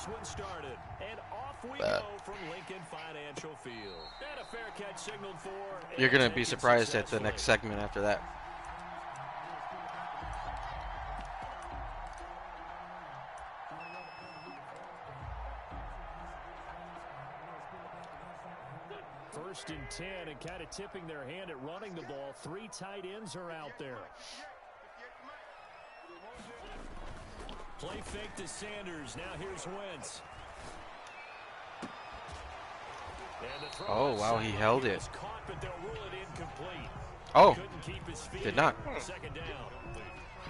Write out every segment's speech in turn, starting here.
this one started. And off we go from Lincoln Financial Field. And a fair catch signaled for. You're going to be surprised at the next segment after that. First and 10, and kind of tipping their hand at running the ball. 3 tight ends are out there. Play fake to Sanders. Now here's Wentz. Oh, wow, he held it. Caught, but they'll rule it incomplete. Oh, Couldn't keep his feet. did not. Second down.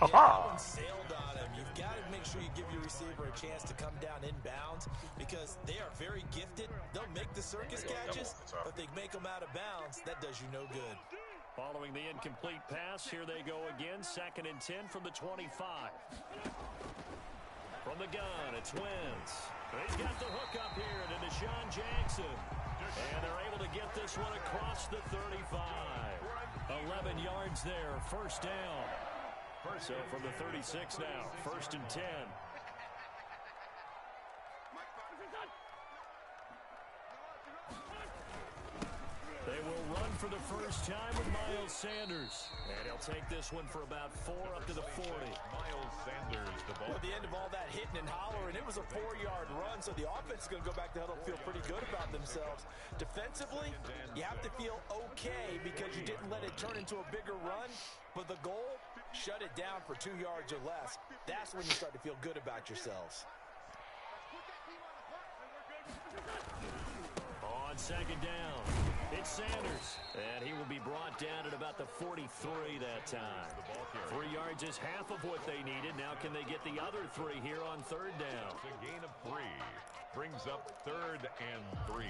Yeah, that one sailed on him. You've got to make sure you give your receiver a chance to come down inbounds because they are very gifted. They'll make the circus catches, but they make them out of bounds. That does you no good. Following the incomplete pass, here they go again. 2nd and 10 from the 25. From the gun, it's Wentz. He's got the hook up here to Deshaun Jackson. And they're able to get this one across the 35. 11 yards there, first down. So from the 36 now, 1st and 10. They will run for the first time with Miles Sanders. And he'll take this one for about 4 up to the 40. Miles Sanders, the ball. At the end of all that hitting and hollering, it was a 4-yard run, so the offense is going to go back to huddle, feel pretty good about themselves. Defensively, you have to feel okay because you didn't let it turn into a bigger run, but the goal, shut it down for 2 yards or less. That's when you start to feel good about yourselves. On 2nd down, it's Sanders, and he will be brought down at about the 43 that time. 3 yards is half of what they needed. Now can they get the other 3 here on 3rd down? It's a gain of 3. Brings up 3rd and 3.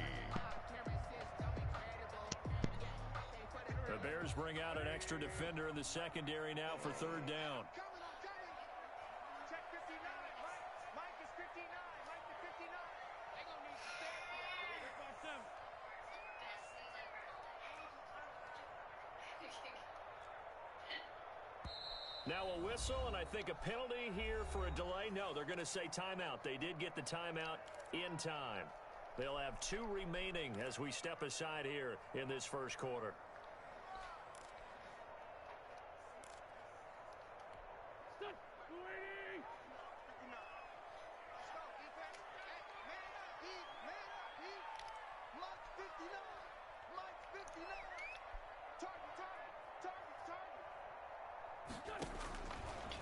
The Bears bring out an extra defender in the secondary now for 3rd down. Now a whistle, and I think a penalty here for a delay. No, they're going to say timeout. They did get the timeout in time. They'll have 2 remaining as we step aside here in this first quarter.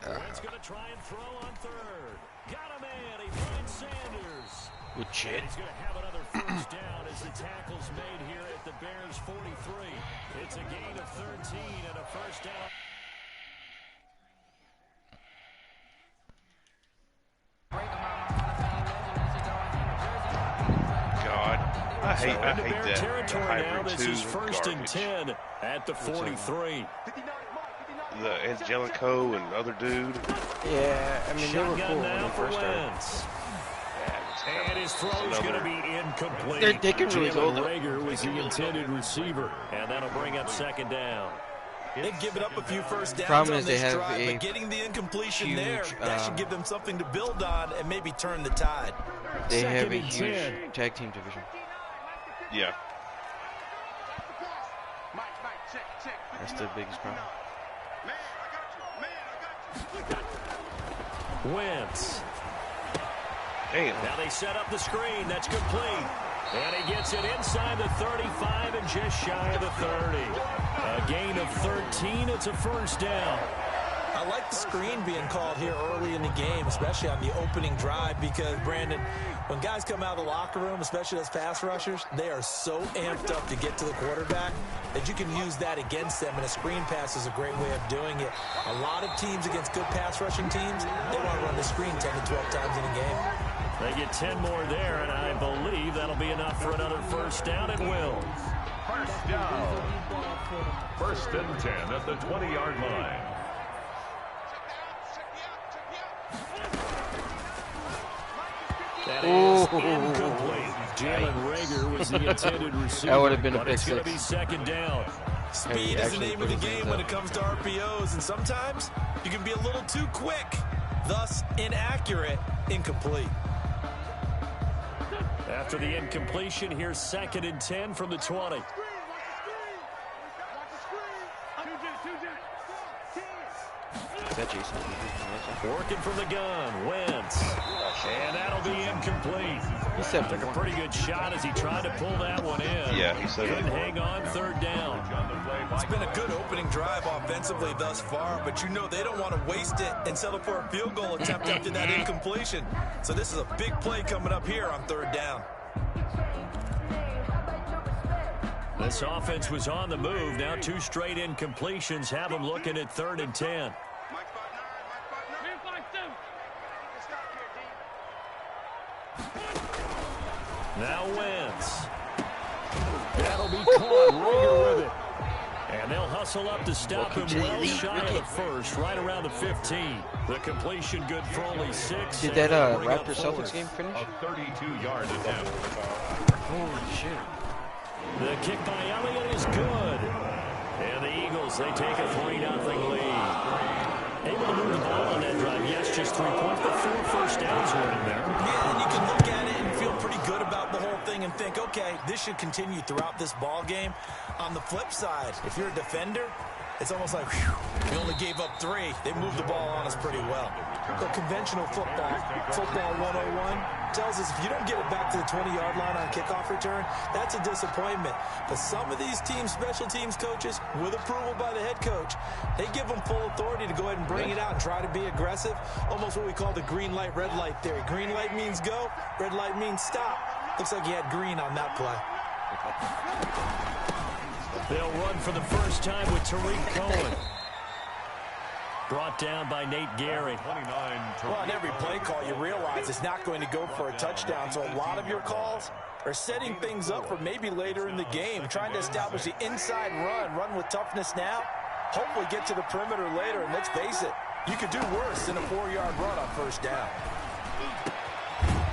Wentz going to try and throw on 3rd. Got him in. He finds Sanders. Good shit. And he's going to have another first down as the tackle's made here at the Bears 43. It's a gain of 13 and a first down. God, I hate that. Territory now. This is 1st and garbage. 10 at the 43. The Angelico and other dude. Yeah, I mean, they were cool when now they for first started. Wentz. And his throw is going to be incomplete. They can really go Jalen Reagor was the intended receiver, and that'll bring up 2nd down. They've given up a few first downs Problem on is they this have drive, a but getting the incompletion huge, there, that should give them something to build on and maybe turn the tide. They have a 2nd and huge 10. tag team division. Yeah. That's the biggest problem. Wentz. Damn. Now they set up the screen. That's complete. And he gets it inside the 35 and just shy of the 30. A gain of 13. It's a first down. I like the screen being called here early in the game, especially on the opening drive, because, Brandon, when guys come out of the locker room, especially as pass rushers, they are so amped up to get to the quarterback that you can use that against them, and a screen pass is a great way of doing it. A lot of teams against good pass rushing teams, they want to run the screen 10 to 12 times in a game. They get 10 more there, and I believe that'll be enough for another first down. It will. First down. 1st and 10 at the 20-yard line. That is incomplete. Jalen Reagor was the intended receiver. That would have been a but pick it's going to six. be 2nd down. Speed is the name of the game when it comes to RPOs, and sometimes you can be a little too quick, thus inaccurate, incomplete. After the incompletion, here's 2nd and 10 from the 20. Is that Jason? Working from the gun, Wentz. And that'll be incomplete. He said Took a pretty good shot as he tried to pull that one in. Yeah, he said couldn't hang on 3rd down. It's been a good opening drive offensively thus far, but you know they don't want to waste it and settle for a field goal attempt after that incompletion. So this is a big play coming up here on 3rd down. This offense was on the move. Now 2 straight incompletions have them looking at 3rd and 10. Now Wentz. That'll be caught. Ringer with it. And they'll hustle up to stop him well shy of the 1st, right around the 15. The completion good for only 6. Did that Raptors Celtics game finish? A 32-yard attempt. Holy shit. The kick by Elliott is good. And the Eagles, they take a 3-0 lead. Able to move the ball on that drive. Yes, just 3 points, but 4 first downs were in there. Yeah, and you can look at it and feel pretty good about the whole thing and think, okay, this should continue throughout this ball game. On the flip side, if you're a defender, it's almost like, whew, we only gave up 3. They moved the ball on us pretty well. The conventional football 101, tells us if you don't get it back to the 20-yard line on kickoff return, that's a disappointment. But some of these teams, special teams coaches, with approval by the head coach, they give them full authority to go ahead and bring it out and try to be aggressive. Almost what we call the green light, red light theory. Green light means go, red light means stop. Looks like he had green on that play. They'll run for the first time with Tariq Cohen. Brought down by Nate Gehring. Well, on every play call, you realize it's not going to go for a touchdown. So a lot of your calls are setting things up for maybe later in the game, trying to establish the inside run with toughness now, hopefully get to the perimeter later. And let's face it, you could do worse than a 4-yard run on 1st down.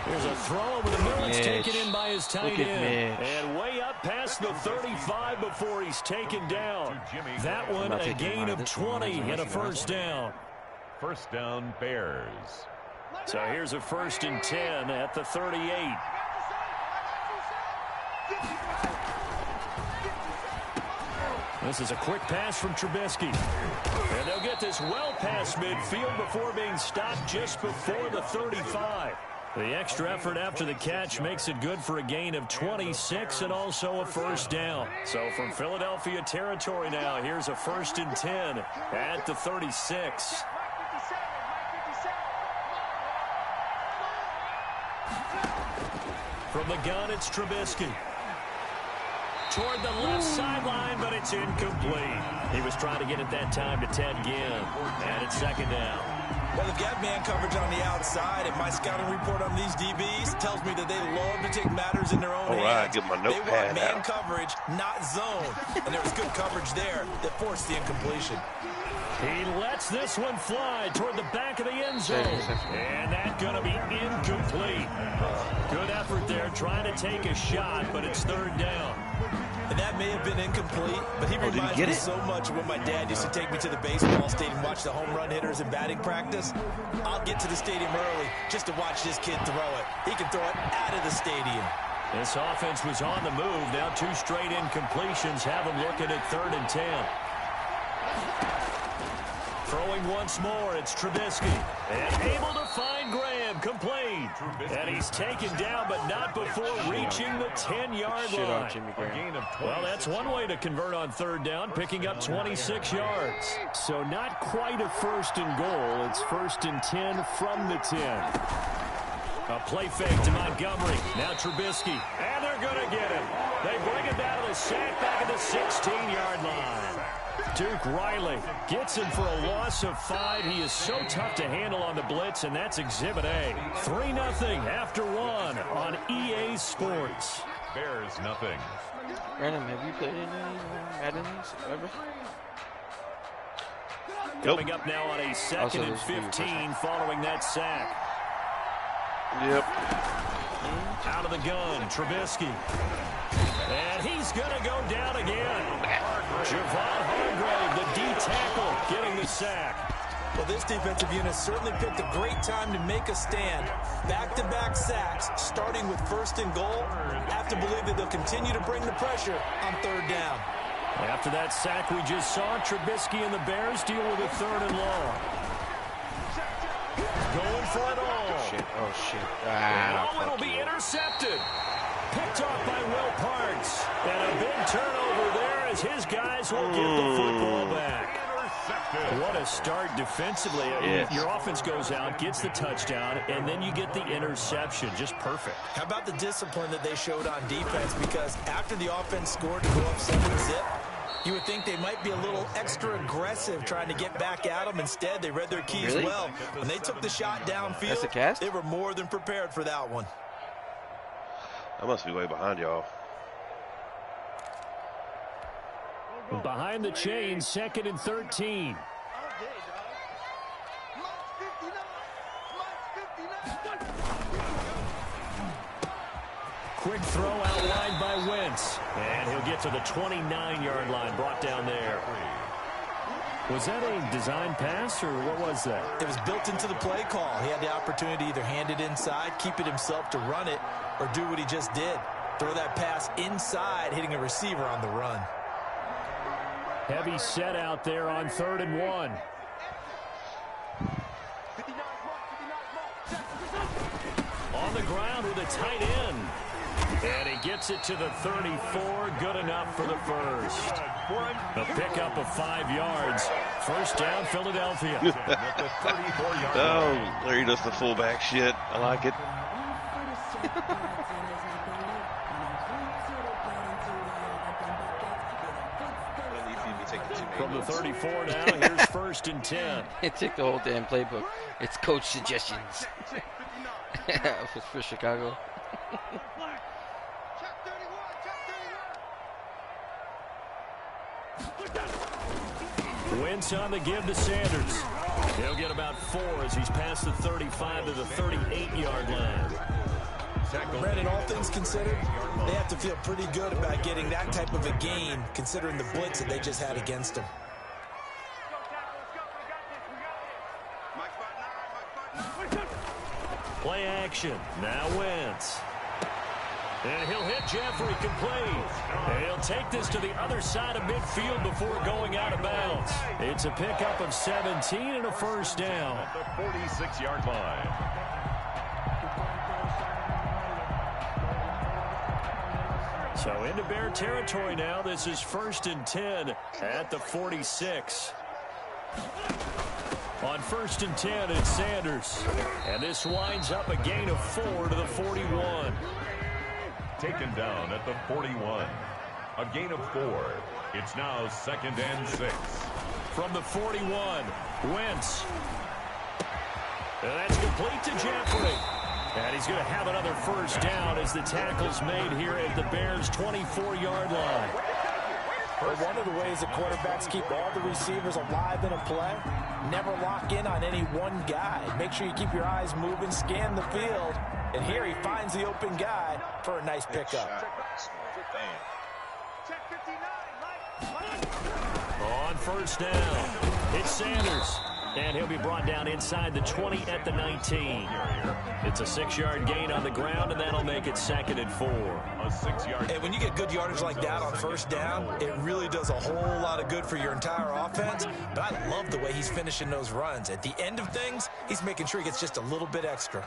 There's a throw over the middle. It's taken in by his tight end. And way up past the 35 before he's taken down. That one a gain of 20 and a 1st down. 1st down, Bears. So here's a 1st and 10 at the 38. This is a quick pass from Trubisky. And they'll get this well past midfield before being stopped just before the 35. The extra effort after the catch makes it good for a gain of 26 and also a 1st down. So from Philadelphia territory now, here's a 1st and 10 at the 36. From the gun, it's Trubisky. Toward the left sideline, but it's incomplete. He was trying to get it that time to Ted Ginn. And it's 2nd down. Well, they've got man coverage on the outside, and my scouting report on these DBs tells me that they love to take matters in their own hands. All right, get my They notepad want man out. coverage, not zone. And there was good coverage there that forced the incompletion. He lets this one fly toward the back of the end zone. And that's going to be incomplete. Good effort there trying to take a shot, but it's 3rd down. And that may have been incomplete, but he reminds me so much of when my dad used to take me to the baseball stadium and watch the home run hitters in batting practice. I'll get to the stadium early just to watch this kid throw it. He can throw it out of the stadium. This offense was on the move. Now 2 straight incompletions have them looking at 3rd and 10. Throwing once more, it's Trubisky. And able to find Graham, complete. And he's taken down, but not before reaching the 10-yard line. Well, that's one way to convert on 3rd down, picking up 26 yards. So not quite a 1st and goal. It's 1st and 10 from the 10. A play fake to Montgomery. Now Trubisky. And they're going to get him. They bring him down to the sack back at the 16-yard line. Duke Riley gets him for a loss of 5. He is so tough to handle on the blitz, and that's Exhibit A. 3-0 after 1 on EA Sports. Bears nothing. Brandon, have you played any Madden's ever? Coming up now on a 2nd and 15 following that sack. Yep. Out of the gun, Trubisky. And he's going to go down again. Javon Hargrave, the D tackle, getting the sack. Well, this defensive unit certainly picked a great time to make a stand. Back-to-back back-to-back sacks, starting with first and goal, I have to believe that they'll continue to bring the pressure on third down. After that sack we just saw, Trubisky and the Bears deal with a third and long. Going for it all. Shit. Oh, shit. It'll be intercepted. Picked off by Will Parks. And a big turnover there as his guys will get the football back. What a start defensively. Yes. Your offense goes out, gets the touchdown, and then you get the interception. Just perfect. How about the discipline that they showed on defense? Because after the offense scored to go up 7-zip, you would think they might be a little extra aggressive trying to get back at them. Instead, they read their keys well. When they took the shot downfield, they were more than prepared for that one. I must be way behind y'all. Behind the chains, 2nd and 13. Quick throw out wide by Wentz. And he'll get to the 29-yard line, brought down there. Was that a design pass, or what was that? It was built into the play call. He had the opportunity to either hand it inside, keep it himself to run it, or do what he just did. Throw that pass inside, hitting a receiver on the run. Heavy set out there on 3rd and 1. On the ground with a tight end. And he gets it to the 34. Good enough for the first. A pickup of 5 yards. First down, Philadelphia. Oh, Larry does the fullback shit. I like it. From the 34 now, here's 1st and 10. It took the whole damn playbook. It's coach suggestions. for Chicago. Wentz on the give to Sanders. He'll get about 4 as he's past the 35 to the 38-yard line. Brandon, all things considered, they have to feel pretty good about getting that type of a gain, considering the blitz that they just had against them. Play action. Now Wentz. And he'll hit Jeffrey complete. And he'll take this to the other side of midfield before going out of bounds. It's a pickup of 17 and a first down. At the 46-yard line. So into Bear territory now. This is 1st and 10 at the 46. On 1st and 10, it's Sanders. And this winds up a gain of 4 to the 41. Taken down at the 41. A gain of 4. It's now 2nd and 6. From the 41, Wentz. And that's complete to Jeffrey. And he's going to have another first down as the tackle's made here at the Bears' 24-yard line. Well, one of the ways that quarterbacks keep all the receivers alive in a play, never lock in on any one guy. Make sure you keep your eyes moving, scan the field, and here he finds the open guy for a nice pickup. On first down, it's Sanders. And he'll be brought down inside the 20 at the 19. It's a 6-yard gain on the ground, and that'll make it 2nd and 4. A 6-yard. And when you get good yardage like that on first down, it really does a whole lot of good for your entire offense. But I love the way he's finishing those runs. At the end of things, he's making sure he gets just a little bit extra.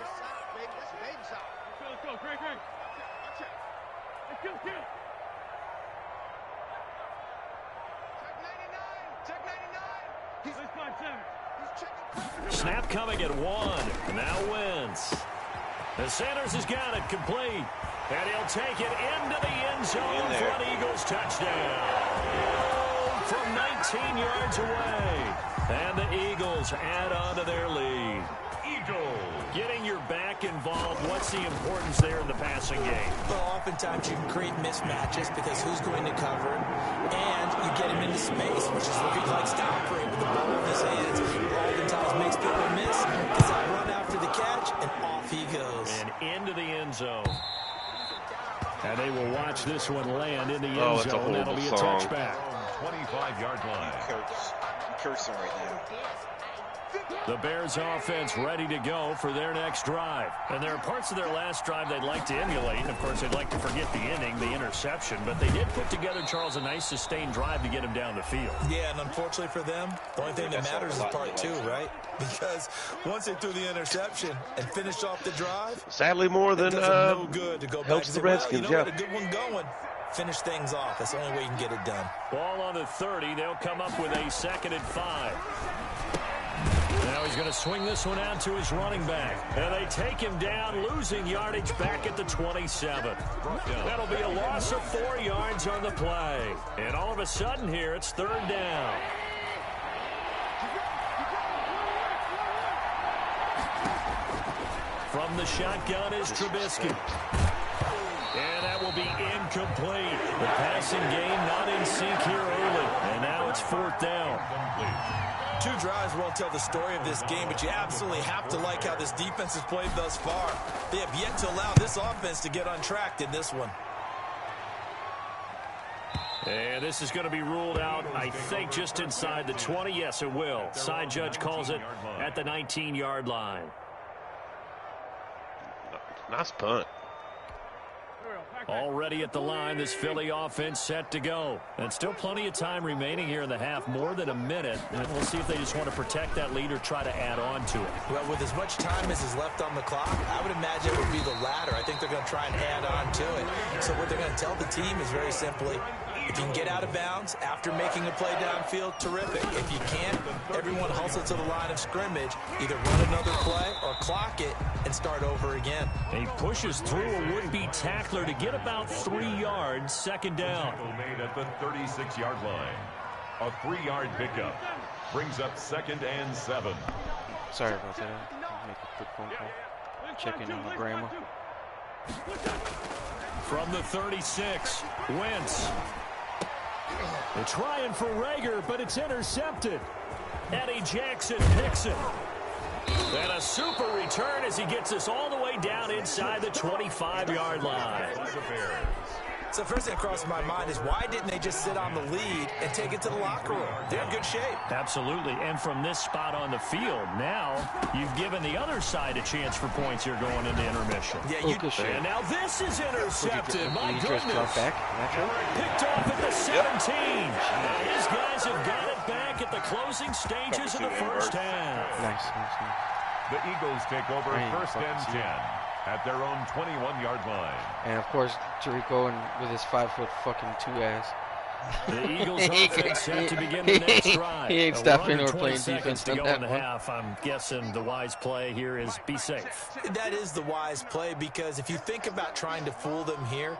Snap coming at 1. Now Wentz. And Sanders has got it complete. And he'll take it into the end zone for an Eagles touchdown. From 19 yards away. And the Eagles add on to their lead. Eagles. Getting your back involved, what's the importance there in the passing game? Well, oftentimes you can create mismatches because who's going to cover, and you get him into space, which is where he likes to operate with the ball in his hands. Oftentimes makes people miss, gets that run after the catch, and off he goes. And into the end zone. And they will watch this one land in the end zone. That'll be a touchback. 25-yard line. Cursing right now. The Bears offense ready to go for their next drive. And there are parts of their last drive they'd like to emulate. Of course, they'd like to forget the inning, the interception. But they did put together, Charles, a nice sustained drive to get him down the field. Yeah, and unfortunately for them, the only thing that matters is part 2, right? Because once they threw the interception and finished off the drive, sadly more than no good to go back helps and the say, well, Redskins. you know, a good one going. Finish things off. That's the only way you can get it done. Ball on the 30. They'll come up with a 2nd and 5. Now he's going to swing this one out to his running back. And they take him down, losing yardage back at the 27. That'll be a loss of 4 yards on the play. And all of a sudden here, it's 3rd down. From the shotgun is Trubisky. And that will be incomplete. The passing game not in sync here early. And now it's 4th down. 2 drives won't tell the story of this game, but you absolutely have to like how this defense has played thus far. They have yet to allow this offense to get untracked in this one. And this is going to be ruled out, I think, just inside the 20. Yes, it will. Side judge calls it at the 19-yard line. Nice punt. Already at the line, this Philly offense set to go. And still plenty of time remaining here in the half, more than a minute. And we'll see if they just want to protect that lead or try to add on to it. Well, with as much time as is left on the clock, I would imagine it would be the latter. I think they're going to try and add on to it. So what they're going to tell the team is very simply, if you can get out of bounds after making a play downfield, terrific. If you can't, everyone hustle to the line of scrimmage, either run another play or clock it and start over again. He pushes through a would-be tackler to get about 3 yards, 2nd down. Made at the 36-yard line. A 3-yard pickup brings up 2nd and 7. Sorry about that. I'll make a quick phone call. Checking on my grandma. From the 36, Wentz. They're trying for Rager, but it's intercepted. Eddie Jackson picks it. And a super return as he gets us all the way down inside the 25-yard line. So first thing that crosses my mind is why didn't they just sit on the lead and take it to the locker room? They're in good shape. Absolutely. And from this spot on the field, now you've given the other side a chance for points here going into intermission. Yeah, and now this is intercepted. My goodness. Back. Picked off at the 17. These guys have got it back at the closing stages of the first half. Nice. The Eagles take over 1st and 10 at their own 21-yard line. And of course, Tirico and with his 5'2" ass. The Eagles offense set to begin the next drive. He ain't stopping or playing defense to on go that in the one. half. I'm guessing the wise play here is be safe. That is the wise play, because if you think about trying to fool them here,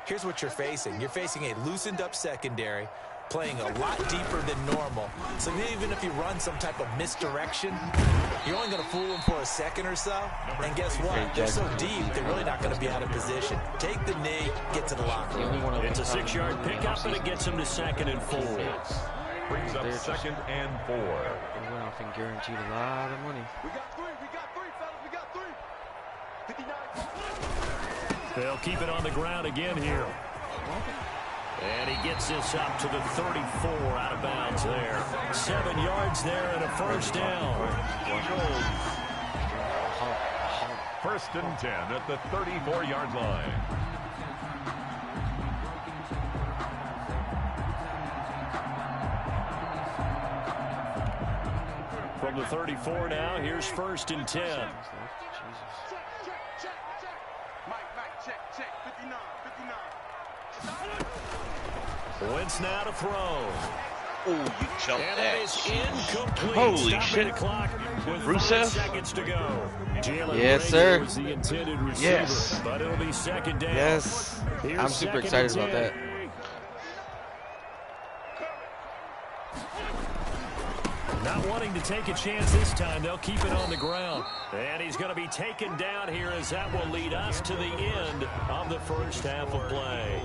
here's what you're facing. You're facing a loosened up secondary, playing a lot deeper than normal. So even if you run some type of misdirection, you're only going to fool them for a second or so. And guess what? They're so deep, they're really not going to be out of position. Take the knee, get to the locker room. It's a 6-yard pickup, and it gets him to 2nd and 4. Brings up 2nd and 4. They went off and guaranteed a lot of money. We got 3, fellas, we got 3. 59. They'll keep it on the ground again here. And he gets this up to the 34, out of bounds there. 7 yards there and a 1st down. 1st and 10 at the 34-yard line. From the 34 now, here's 1st and 10. Mike, check. 59. Wentz now to throw. Oh, you jumped And that is incomplete. Holy Stopping shit. the clock with Rusev? 5 seconds to go. Jalen Yes, Rager sir. was the intended receiver, Yes. but it'll be 2nd down. Yes. Here's I'm super 2nd excited and about 10. that. Not wanting to take a chance this time, they'll keep it on the ground. And he's going to be taken down here as that will lead us to the end of the first half of play.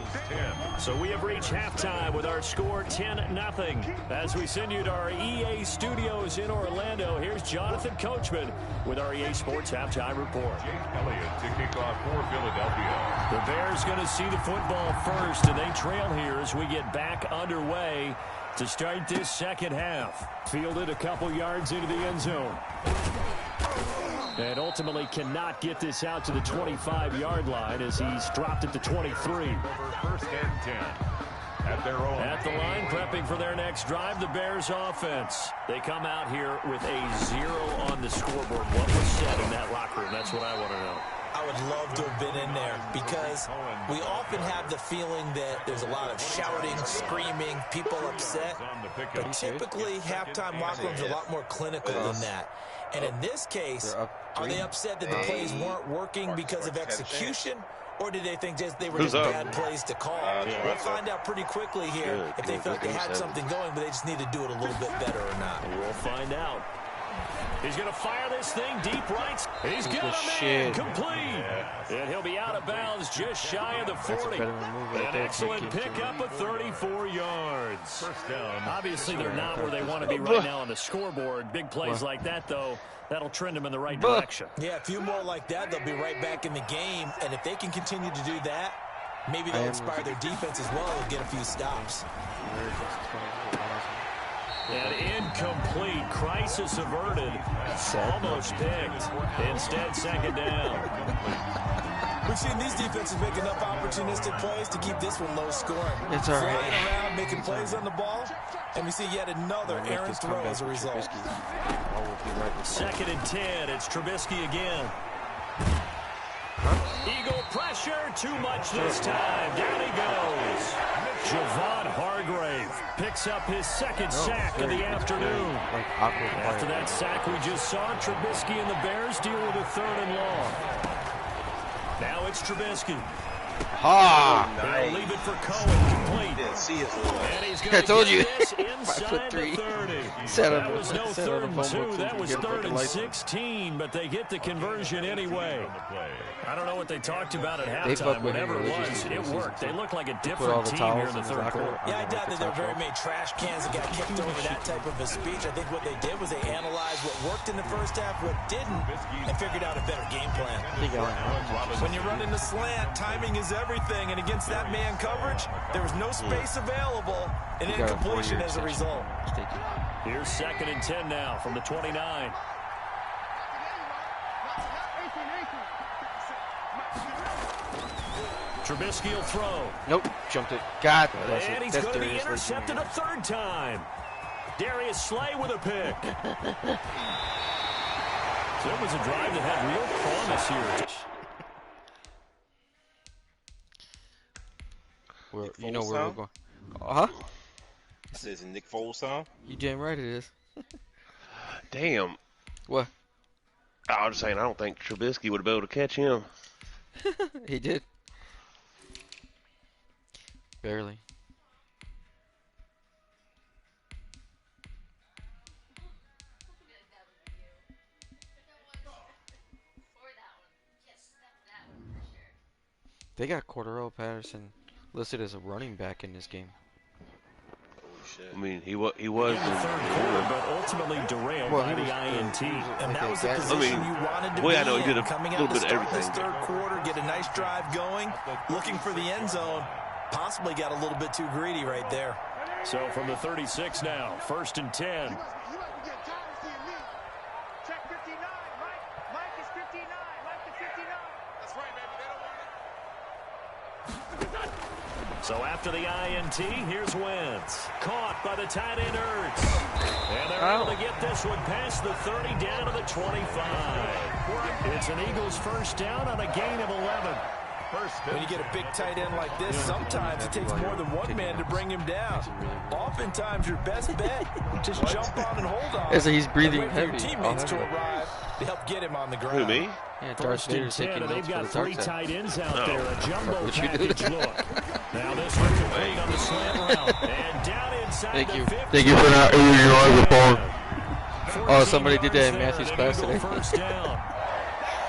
So we have reached halftime with our score 10-0. As we send you to our EA studios in Orlando, here's Jonathan Coachman with our EA Sports Halftime Report. Jake Elliott to kick off for Philadelphia. The Bears going to see the football first, and they trail here as we get back underway to start this second half. Fielded a couple yards into the end zone. And ultimately cannot get this out to the 25-yard line as he's dropped it to 23. First and 10. At their own. At the line, prepping for their next drive, the Bears offense. They come out here with a 0 on the scoreboard. What was said in that locker room? That's what I want to know. I would love to have been in there because we often have the feeling that there's a lot of shouting, screaming, people upset. But typically, halftime locker rooms are a lot more clinical than that. And in this case, are they upset that the plays weren't working because of execution? Or did they think they were just bad plays to call? We'll find out pretty quickly here if they felt they had something going, but they just need to do it a little bit better or not. We'll find out. He's going to fire this thing deep right. He's got him in, complete. And he'll be out of bounds just shy of the 40. An excellent pickup of 34 yards. First down. Obviously, they're not where they want to be right now on the scoreboard. Big plays like that, though, that'll trend them in the right direction. Yeah, a few more like that, they'll be right back in the game. And if they can continue to do that, maybe they'll inspire their defense as well and get a few stops. And incomplete. Crisis averted. Almost picked. Instead, second down. We've seen these defenses make enough opportunistic plays to keep this one low scoring. It's all right. Flying around, making plays on the ball, and we see yet another errant throw as a result. Second and 10. It's Trubisky again. Eagle pressure. Too much this time. Down he goes. Javon Hargrave picks up his second sack of the afternoon. After that sack we just saw, Trubisky and the Bears deal with a 3rd and long. Now it's Trubisky. They'll leave it for Cohen, complete. And he's going to get this inside the 30. That was no 3rd and 2. That was 3rd and 16, but they get the conversion anyway. I don't know what they talked about at halftime. Whatever it was, it worked. They looked like a different team here in the third quarter. Yeah, I doubt that there were very many trash cans that got kicked over that type of a speech. I think what they did was they analyzed what worked in the first half, what didn't, and figured out a better game plan. When you run in the slant, timing is everything, and against that man coverage, there was no space available, and incompletion as a result. Here's 2nd and 10 now from the 29. Trubisky will throw. Nope, jumped it. God bless it. And he's going to be intercepted a 3rd time. Darius Slay with a pick. So it was a drive that had real promise here. You know where we're going. Huh? This is a Nick Foles song? You damn right it is. Damn. What? I was saying I don't think Trubisky would have been able to catch him. He did. Barely. They got Cordero Patterson listed as a running back in this game. I mean, he was in the third quarter, but ultimately derailed by the INT. And that was the position you wanted to be I know he did a coming little out bit to of start everything. this third quarter, get a nice drive going, looking for the end zone. Possibly got a little bit too greedy right there. So from the 36 now, 1st and 10. Check 59, Mike. Mike is 59. Mike is 59. That's right, baby. They don't want it. So after the INT, here's Wentz. Caught by the tight end Ertz. And they're able to get this one past the 30 down to the 25. It's an Eagles first down on a gain of 11. When you get a big tight end like this, sometimes it takes more than one man to bring him down. Oftentimes, your best bet, just jump on and hold on. So he's breathing and wait for heavy. your teammates to arrive to help get him on the ground. Who, me? Yeah, Darth 1st Vader's and 10, taking and they've notes for got the 3 dark tight side. ends out there. A jumbo What you package did. look. Now this one complete on the slant route. And down inside Thank the you. 50. Thank you for not using your phone. Oh, somebody did that in Matthew's class today. First down.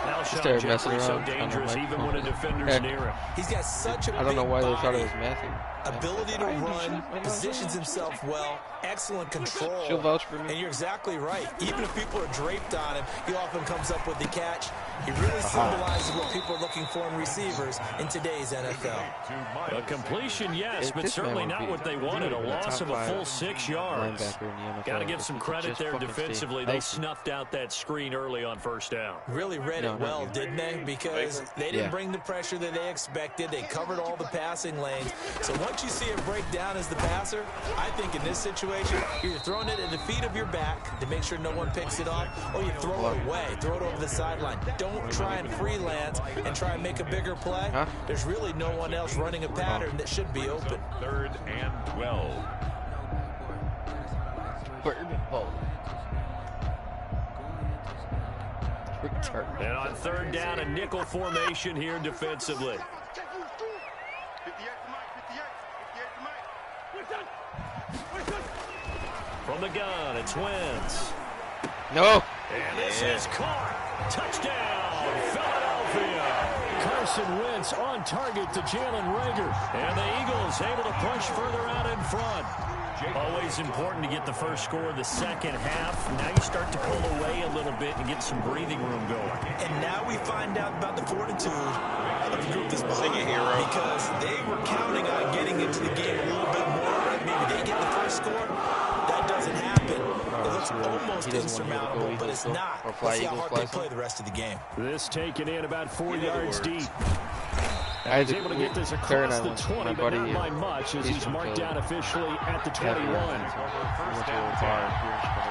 Now started Sean messing Jeffrey so around on the dangerous even microphone. when a defender's Yeah. near him. He's got such a I don't know big why they thought body, it was Matthew. ability to run, positions himself well, excellent control. She'll vouch for me. And you're exactly right. Even if people are draped on him, he often comes up with the catch. He really symbolizes what people are looking for in receivers in today's NFL. A completion, yes, but certainly not what they wanted. A loss of a full 6 yards. Got to give some credit there defensively. They snuffed out that screen early on first down. Really read it well, didn't they? Because they didn't bring the pressure that they expected. They covered all the passing lanes. So once you see it break down as the passer, I think in this situation, you're throwing it at the feet of your back to make sure no one picks it off, or you throw it away, throw it over the sideline. Don't try and freelance and try and make a bigger play. There's really no one else running a pattern that should be open. 3rd and 12. And on 3rd down, a nickel formation here defensively. From the gun, it's Wentz. No. And this is caught. Touchdown, Philadelphia. Carson Wentz on target to Jalen Reagor. And the Eagles able to punch further out in front. Always important to get the first score of the second half. Now you start to pull away a little bit and get some breathing room going. And now we find out about the fortitude of the group that's behind because they were counting on getting into the game a little bit more. Right? Maybe they get the first score. That doesn't happen. It looks almost insurmountable, but it's not. Let's see how hard they play the rest of the game. This taken in about 4 yards deep. I was able to get this across the 20, but not by much as he's marked down officially at the 21. First down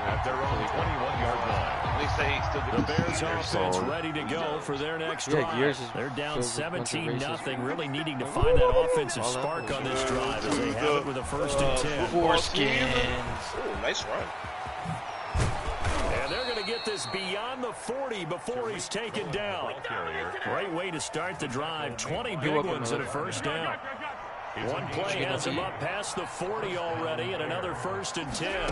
at their own 21-yard line. They say he's still the Bears offense ready to go for their next drive. They're down 17-0, really needing to find that offensive spark on this drive as they have it with a 1st and 10. Ooh, nice run. And they're going to get this beyond the 40 before he's taken down. Great way to start the drive. 20 big ones and a 1st down. One play has him up past the 40 already, and another 1st and 10. A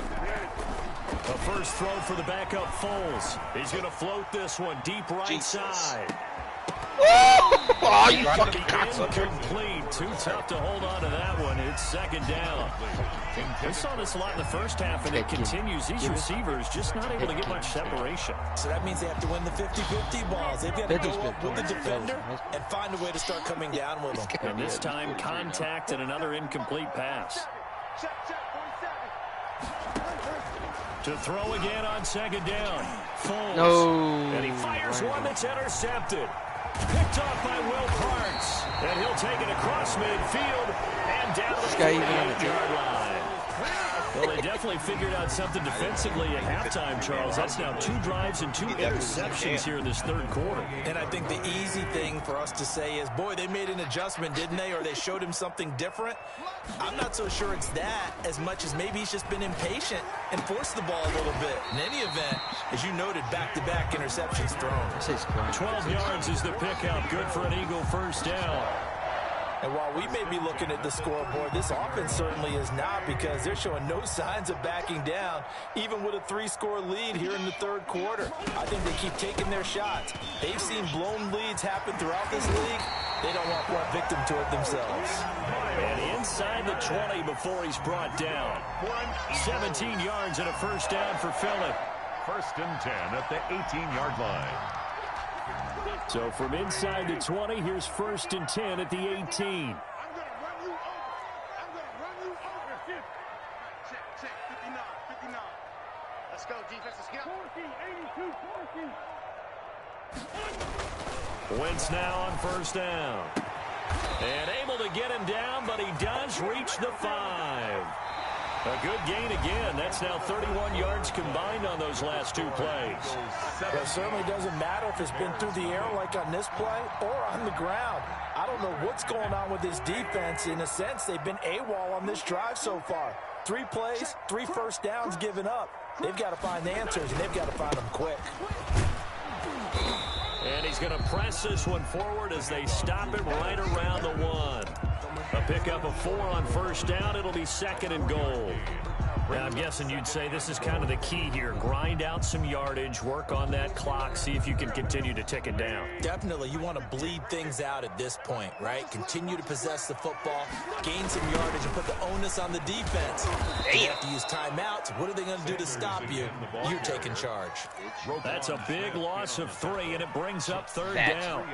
first throw for the backup Foles. He's going to float this one deep right side. Oh, you fucking cocksucker. Incomplete. Too tough to hold on to that one. It's 2nd down. We saw this a lot in the first half, and it continues. These receivers just not able to get much separation. So that means they have to win the 50-50 balls. They've got to go up with the defender and find a way to start coming down with them. And this time, contact and another incomplete pass. To throw again on 2nd down. Foles. No. And he fires one that's intercepted. Picked off by Will Parks. And he'll take it across midfield and down the 48-yard line. Well, they definitely figured out something defensively at halftime, Charles. That's now 2 drives and 2 interceptions here in this 3rd quarter. And I think the easy thing for us to say is, boy, they made an adjustment, didn't they? Or they showed him something different. I'm not so sure it's that as much as maybe he's just been impatient and forced the ball a little bit. In any event, as you noted, back-to-back interceptions thrown. 12 yards is the pickup. Good for an Eagle 1st down. And while we may be looking at the scoreboard, this offense certainly is not, because they're showing no signs of backing down, even with a 3-score lead here in the 3rd quarter. I think they keep taking their shots. They've seen blown leads happen throughout this league. They don't want one victim to it themselves. And inside the 20 before he's brought down. 17 yards and a 1st down for Philly. 1st and 10 at the 18-yard line. So from inside the 20, here's 1st and 10 at the 18. I'm going to run you over. Check, 59. Let's go, defense. Let's get 82. Wentz now on 1st down. And able to get him down, but he does reach the 5. A good gain again. That's now 31 yards combined on those last 2 plays. It certainly doesn't matter if it's been through the air like on this play or on the ground. I don't know what's going on with this defense. In a sense, they've been AWOL on this drive so far. 3 plays, 3 1st downs given up. They've got to find the answers, and they've got to find them quick. And he's going to press this one forward as they stop it right around the 1. A pickup of 4 on 1st down. It'll be 2nd and goal. Now, I'm guessing you'd say this is kind of the key here. Grind out some yardage, work on that clock, see if you can continue to tick it down. Definitely, you want to bleed things out at this point, right? Continue to possess the football, gain some yardage, and put the onus on the defense. You have to use timeouts. What are they going to do to stop you? You're taking charge. That's a big loss of 3, and it brings up third down.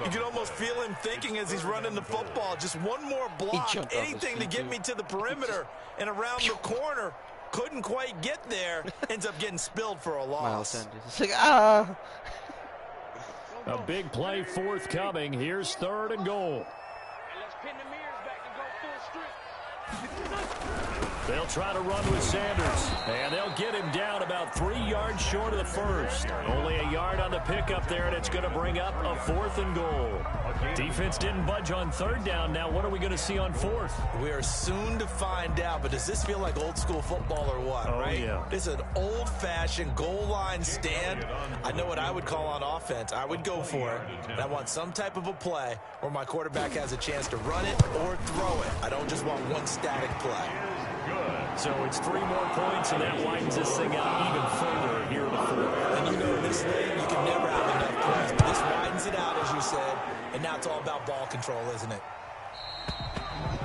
You can almost feel him thinking as he's running the football. Just one more block, anything to get me to the perimeter and around the corner. Couldn't quite get there. Ends up getting spilled for a loss. It's like, ah. A big play forthcoming. Here's 3rd and goal. They'll try to run with Sanders, and they'll get him down about 3 yards short of the first. Only a yard on the pickup there, and it's going to bring up a 4th and goal. Defense didn't budge on 3rd down. Now what are we going to see on 4th? We are soon to find out, but does this feel like old school football or what, right? Yeah. This is an old-fashioned goal line stand. I know what I would call on offense. I would go for it, and I want some type of a play where my quarterback has a chance to run it or throw it. I don't just want one static play. So it's 3 more points, and that widens this thing out even further here in the 4th. And you know, in this league, you can never have enough points. But this widens it out, as you said, and now it's all about ball control, isn't it?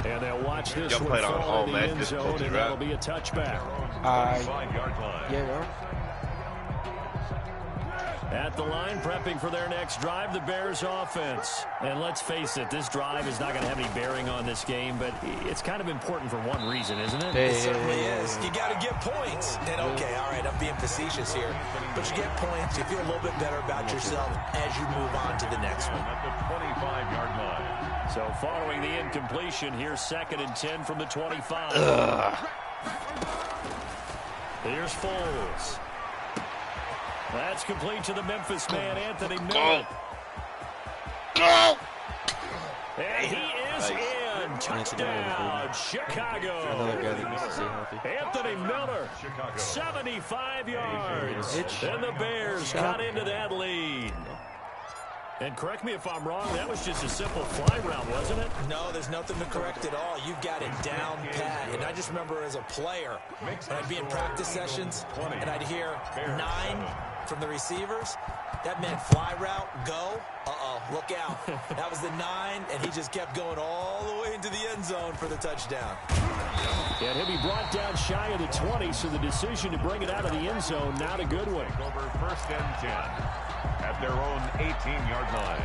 And they'll watch this one fall in the end zone, and that'll be a touchback. 5-yard line. Yeah, At the line, prepping for their next drive, the Bears offense. And let's face it, this drive is not going to have any bearing on this game, but it's kind of important for one reason, isn't it? It certainly is. You got to get points. And okay, all right, I'm being facetious here, but you get points, you feel a little bit better about yourself as you move on to the next one. At the 25-yard line. So following the incompletion, here's 2nd and 10 from the 25. Here's Foles. That's complete to the Memphis man, Anthony Miller. Go! And he is in. Touchdown, Chicago. Another guy that needs to stay healthy. Anthony Miller, 75 yards. And the Bears got into that lead. And correct me if I'm wrong, that was just a simple fly route, wasn't it? No, there's nothing to correct at all. You've got it down pat. And I just remember as a player, when I'd be in practice sessions, and I'd hear 9 from the receivers, that meant fly route, go, look out. That was the 9, and he just kept going all the way into the end zone for the touchdown. And he'll be brought down shy of the 20, so the decision to bring it out of the end zone, not a good one. Over 1st and 10 at their own 18-yard line.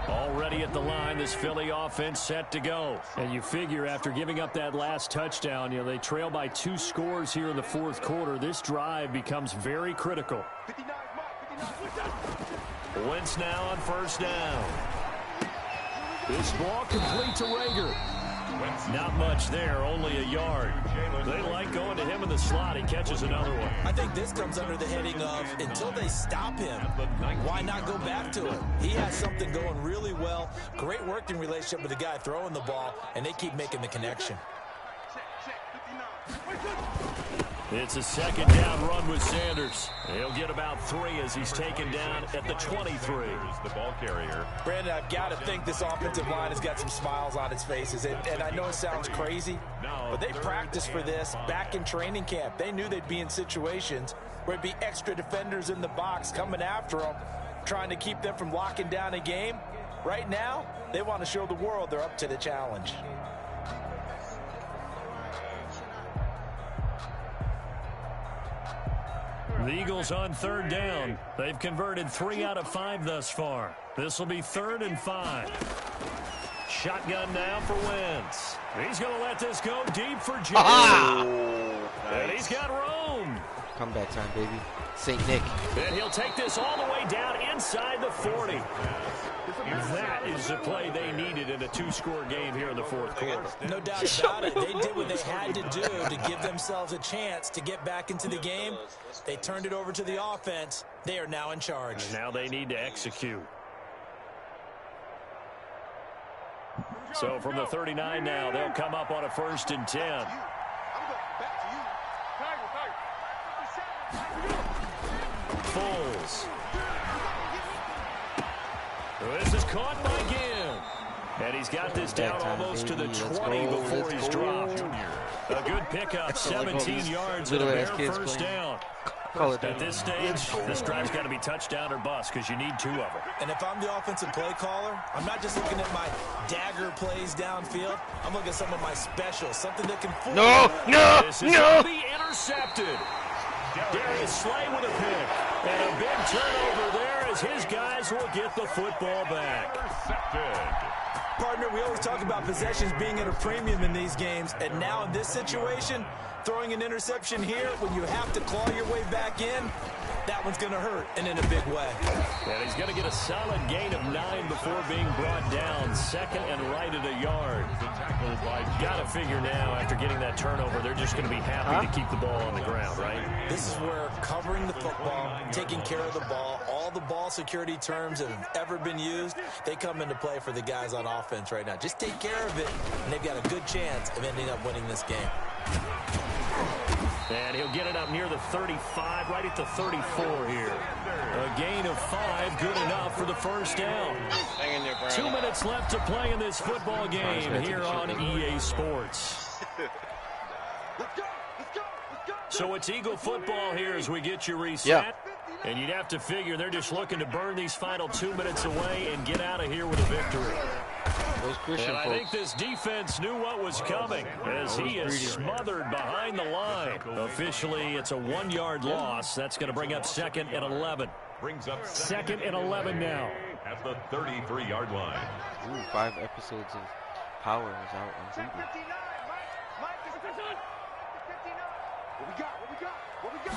Already at the line, this Philly offense set to go. And you figure after giving up that last touchdown, they trail by 2 scores here in the 4th quarter. This drive becomes very critical. Wentz now on 1st down. This ball complete to Rager. Not much there, only a yard. They like going to him in the slot. He catches another one. I think this comes under the heading of until they stop him, why not go back to him? He has something going really well. Great working relationship with the guy throwing the ball, and they keep making the connection. It's a 2nd down run with Sanders. He'll get about 3 as he's taken down at the 23. The ball carrier. Brandon, I've got to think this offensive line has got some smiles on its faces. And I know it sounds crazy, but they practiced for this back in training camp. They knew they'd be in situations where it'd be extra defenders in the box coming after them, trying to keep them from locking down a game. Right now, they want to show the world they're up to the challenge. The Eagles on 3rd down. They've converted 3 out of 5 thus far. This will be 3rd and 5. Shotgun now for Wentz. He's going to let this go deep for James. And he's got Rome. Comeback time, baby. St. Nick. And he'll take this all the way down inside the 40. That is the play they needed in a 2-score game here in the 4th quarter. No doubt about it. They did what they had to do to give themselves a chance to get back into the game. They turned it over to the offense. They are now in charge. Now they need to execute. So from the 39 now, they'll come up on a 1st and 10. Foles. This is caught by Gibb. And he's got this down almost to the 20 before he's dropped. A good pickup, 17 yards and a bare first down. At this stage, this drive's got to be touchdown or bust because you need 2 of them. And if I'm the offensive play caller, I'm not just looking at my dagger plays downfield. I'm looking at some of my specials, something that can fool. This is going to be intercepted. Darius Slay with a pick. And a big turnover there as his guys will get the football back. Partner, we always talk about possessions being at a premium in these games, and now in this situation, throwing an interception here when you have to claw your way back in, that one's going to hurt, and in a big way. And he's going to get a solid gain of 9 before being brought down. Second and right at a yard. Got to figure now, after getting that turnover, they're just going to be happy to keep the ball on the ground, right? This is where covering the football, taking care of the ball, all the ball security terms that have ever been used, they come into play for the guys on offense right now. Just take care of it, and they've got a good chance of ending up winning this game. And he'll get it up near the 35, right at the 34 here. A gain of 5, good enough for the first down. 2 minutes left to play in this football game here on EA Sports. So it's Eagle football here as we get you reset. Yeah. And you'd have to figure they're just looking to burn these final 2 minutes away and get out of here with a victory. Those Christian And I folks. think this defense knew what was coming as he is smothered behind the line. Officially, it's a 1-yard loss. That's going to bring up 2nd and 11. Brings up 2nd and 11 now. At the 33-yard line. Ooh, 5 episodes of Power is out on Check TV. 59. Mike is 59. What we got? What we got? What we got?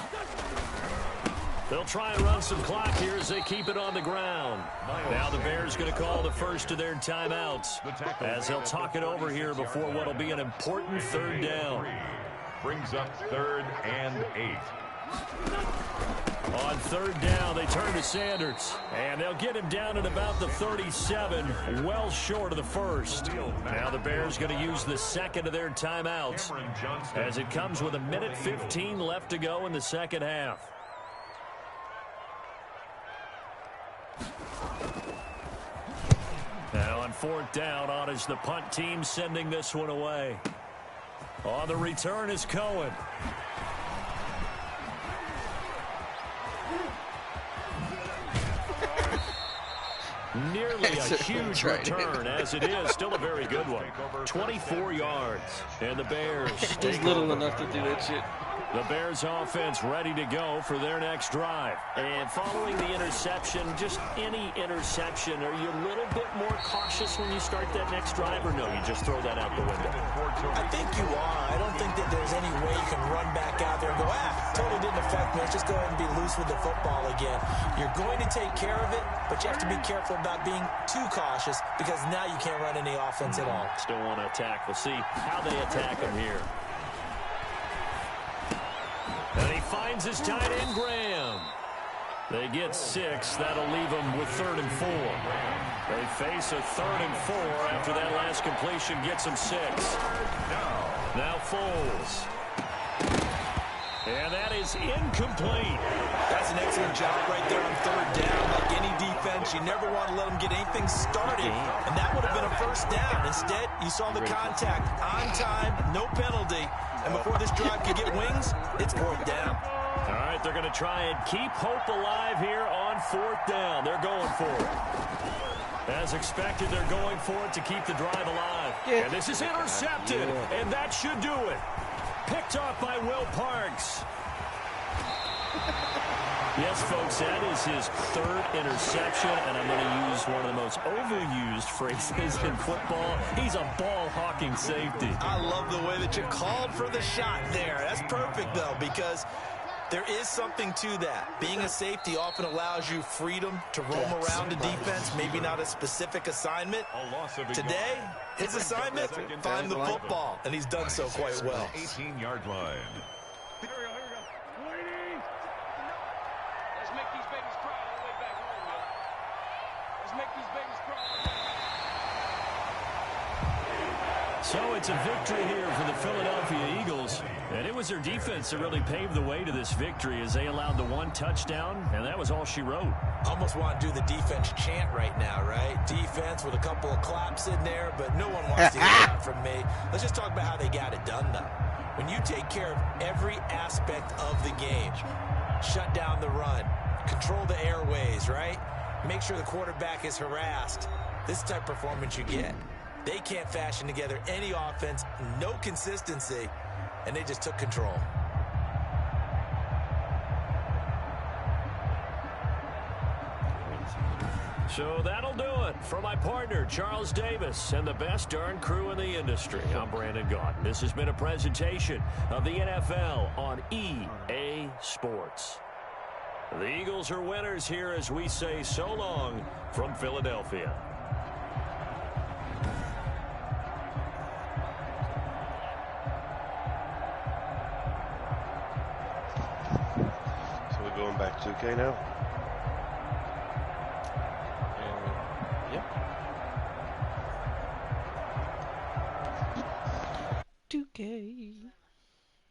They'll try and run some clock here as they keep it on the ground. Now the Bears going to call the first of their timeouts as they'll talk it over here before what will be an important 3rd down. Brings up 3rd and 8. On 3rd down, they turn to Sanders, and they'll get him down at about the 37, well short of the first. Now the Bears going to use the 2nd of their timeouts as it comes with 1:15 left to go in the second half. Now on 4th down, on is the punt team sending this one away. On the return is Cohen. Nearly a huge return, as it is. Still a very good one. 24 yards. And the Bears He's little enough to do that shit. The Bears offense ready to go for their next drive. And following the interception, just any interception, are you a little bit more cautious when you start that next drive, or no, you just throw that out the window? I think you are. I don't think that there's any way you can run back out there and go, totally didn't affect me. Let's just go ahead and be loose with the football again. You're going to take care of it, but you have to be careful about being too cautious because now you can't run any offense at all. Still want to attack. We'll see how they attack him here. And he finds his tight end, Graham. They get 6. That'll leave them with 3rd and 4. They face a 3rd and 4 after that last completion gets them 6. Now Foles. And that is incomplete. That's an excellent job right there on 3rd down. Like any defense, you never want to let them get anything started. And that would have been a first down. Instead, you saw the contact on time, no penalty. And before this drive could get wings, it's 4th down. All right, they're going to try and keep hope alive here on 4th down. They're going for it. As expected, they're going for it to keep the drive alive. And this is intercepted, and that should do it. Picked off by Will Parks. Yes, folks, that is his 3rd interception, and I'm going to use one of the most overused phrases in football. He's a ball-hawking safety. I love the way that you called for the shot there. That's perfect, though, because there is something to that. Being a safety often allows you freedom to roam around a defense, maybe not a specific assignment. Today, his assignment, find the football, and he's done so quite well. 18-yard line. Let's make these babies cry all the way back home, man. Let's make these babies cry. So it's a victory here for the Philadelphia Eagles. And it was their defense that really paved the way to this victory as they allowed the 1 touchdown, and that was all she wrote. Almost want to do the defense chant right now, right? Defense with a couple of claps in there, but no one wants to hear that from me. Let's just talk about how they got it done, though. When you take care of every aspect of the game, shut down the run, control the airways, right? Make sure the quarterback is harassed. This is the type of performance you get. They can't fashion together any offense, no consistency, and they just took control. So that'll do it for my partner, Charles Davis, and the best darn crew in the industry. I'm Brandon Gaudin. This has been a presentation of the NFL on EA Sports. The Eagles are winners here as we say so long from Philadelphia. So we're going back to 2K now?